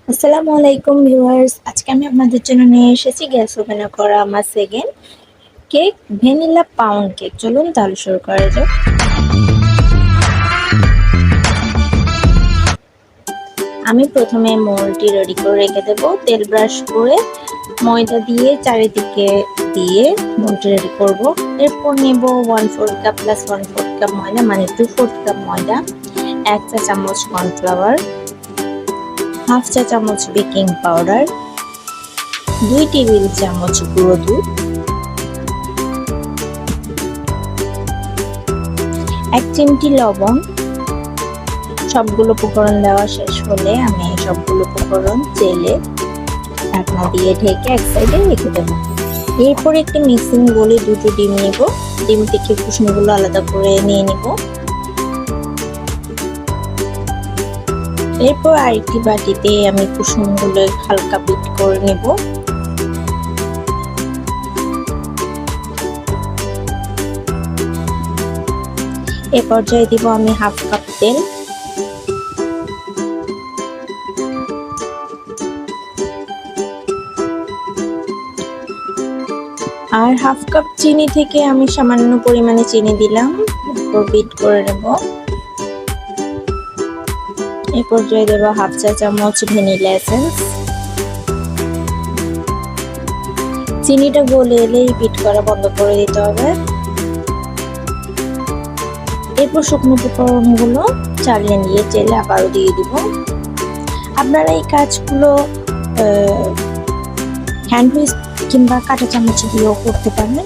আসসালামু আলাইকুম ভিউয়ার্স, আজকে আমি আপনাদের জন্য নিয়ে এসেছি গ্যাস ওভেনে করা আমার second cake, vanilla pound cake. চলুন তাহলে শুরু করা যাক। আমি প্রথমে মোল্ডটি রেডি করে রেখে দেবো। তেল ব্রাশ করে ময়দা দিয়ে চারিদিকে দিয়ে মোল্ডটি রেডি করব। এরপর নেব 1/4 কাপ প্লাস 1/4 কাপ ময়দা, মানে 2/4 কাপ ময়দা, 1 চা চামচ কর্নফ্লাওয়ার, 1/2 চা চামচ বেকিং পাউডার, 2 টেবিল চামচ গুঁড়ো দুধ, 1 চিমটি লবণ। সবগুলো উপকরণ দেওয়া শেষ হলে আমি সবগুলো উপকরণ চেলে ঢাকনা দিয়ে ঢেকে এক সাইডে রেখে দেবো। এরপর একটি মিক্সিং বলে 2টো ডিম নেব। ডিম থেকে কুসুমগুলো আলাদা করে নিয়ে নিব। এরপর আরেকটি বাটিতে আমি কুসুমগুলো হালকা বিট করে নেব। এ পর্যায়ে দিব আমি 1/2 কাপ তেল, আর 1/2 কাপ চিনি থেকে আমি সামান্য পরিমাণে চিনি দিলাম। এরপর বিট করে নেব। এই পর্যায়ে দেব 1/2 চা চামচ ভ্যানিলা এসেন্স। চিনিটা গলে এলেই বিট করা বন্ধ করে দিতে হবে। এরপর শুকনো উপকরণগুলো চালিয়ে নিয়ে চেলে আবারও দিয়ে দিব। আপনারা এই কাজগুলো হ্যান্ড হুইস্ক কিংবা কাঁটা চামচ দিয়েও করতে পারেন।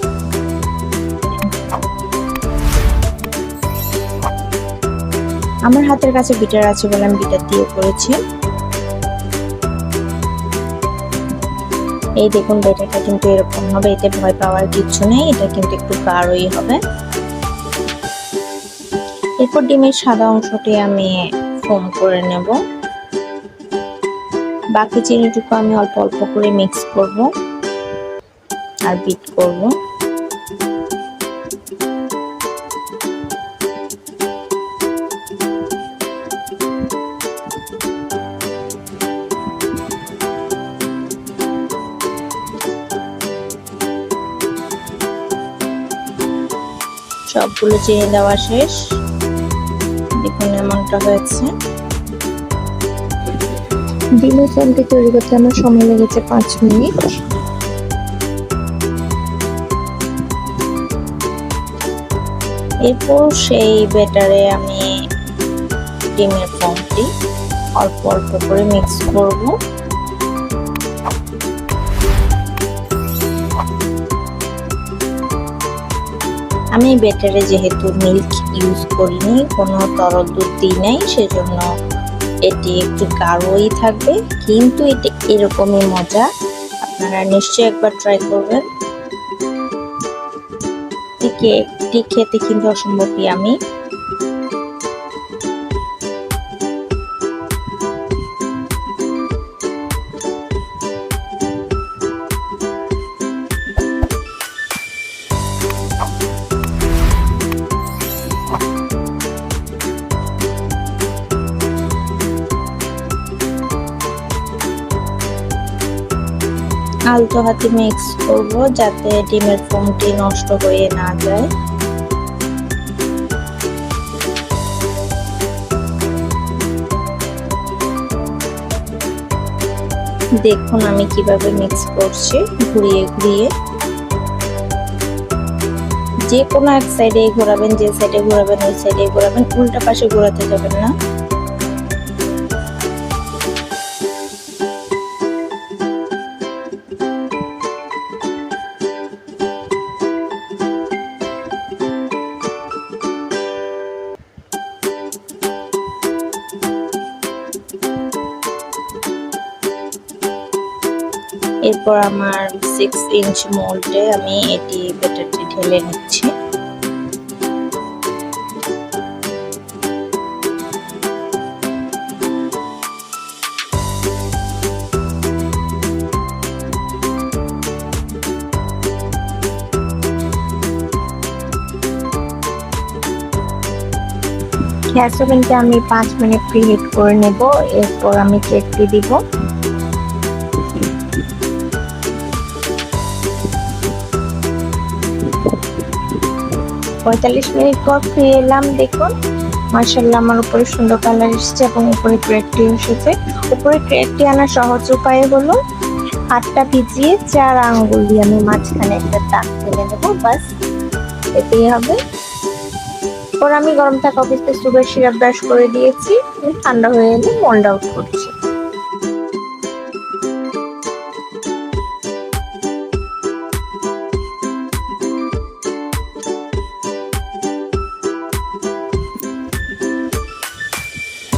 আমার হাতের কাছে বিটার আছে বলে আমি বিটার দিয়ে করেছি। এই দেখুন, ব্যাটারটা কিন্তু এরকম হবে, এতে ভয় পাওয়ার কিছু নেই, এটা কিন্তু একটু গাঢ়ই হবে। এরপর ডিমের সাদা অংশটি আমি ফোম করে নেব। বাকি চিনিটুকু আমি অল্প অল্প করে মিক্স করব আর বিট করব। সবগুলো চিনি দেওয়া শেষ। দেখুন এমনটা হয়েছে। ডিমের ফোমটি তৈরি করতে আমার সময় লেগেছে 5 মিনিট। এরপর সেই ব্যাটারে আমি ডিমের ফোমটি অল্প অল্প করে মিক্স করব। আমি ব্যাটারে যেহেতু মিল্ক ইউজ করিনি, কোনো তরল দুধ দিই নাই, সেজন্য এটি একটু গাঢ়ই থাকবে, কিন্তু এটি এরকমই মজা। আপনারা নিশ্চয়ই একবার ট্রাই করবেন। কেকটি খেতে কিন্তু অসম্ভব ইয়ামি। আলতো হাতে মিক্স করব যাতে ডিমের ফোমটি নষ্ট হয়ে না যায়। দেখুন আমি কিভাবে মিক্স করছি, ঘুরিয়ে ঘুরিয়ে। যে কোনো এক সাইডে ঘোরাবেন, যে সাইডে ঘোরাবেন ওই সাইডে ঘোরাবেন, উল্টা পাশে ঘোরাতে যাবেন না। এরপর আমার 6 ইঞ্চ মোল্ডে আমি এটি ব্যাটারটি ঢেলে নিচ্ছি। গ্যাস ওভেনকে আমি 5 মিনিট প্রিহিট করে নেব। এরপর আমি কেকটি দিব। 45 মিনিট পর ফিরে এলাম। দেখুন মাশাআল্লাহ আমার উপরে সুন্দর কালার এসেছে এবং উপরে ক্রেকটি এসেছে। উপরে ক্রেকটি আনার সহজ উপায় হলো হাতটা ভিজিয়ে 4 আঙ্গুল দিয়ে আমি মাঝখানে একটা দাগ টেনে দেবো, বাস এতেই হবে। পর আমি গরম থাকা অবস্থায় সুগার সিরাপ ব্রাশ করে দিয়েছি, ঠান্ডা হয়ে এলে মোল্ড আউট করছি।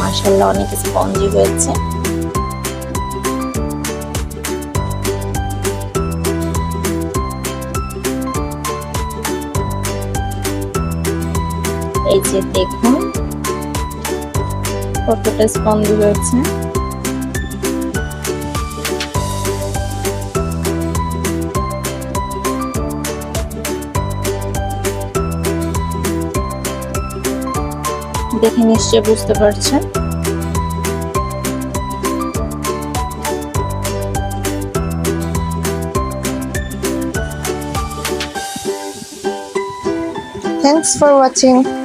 মাশাআল্লাহ অনেক স্পঞ্জি হয়েছে। এই যে দেখুন কতটা স্পঞ্জি হয়েছে। দেখে নিশ্চয়ই বুঝতে পারছেন। Thanks for watching.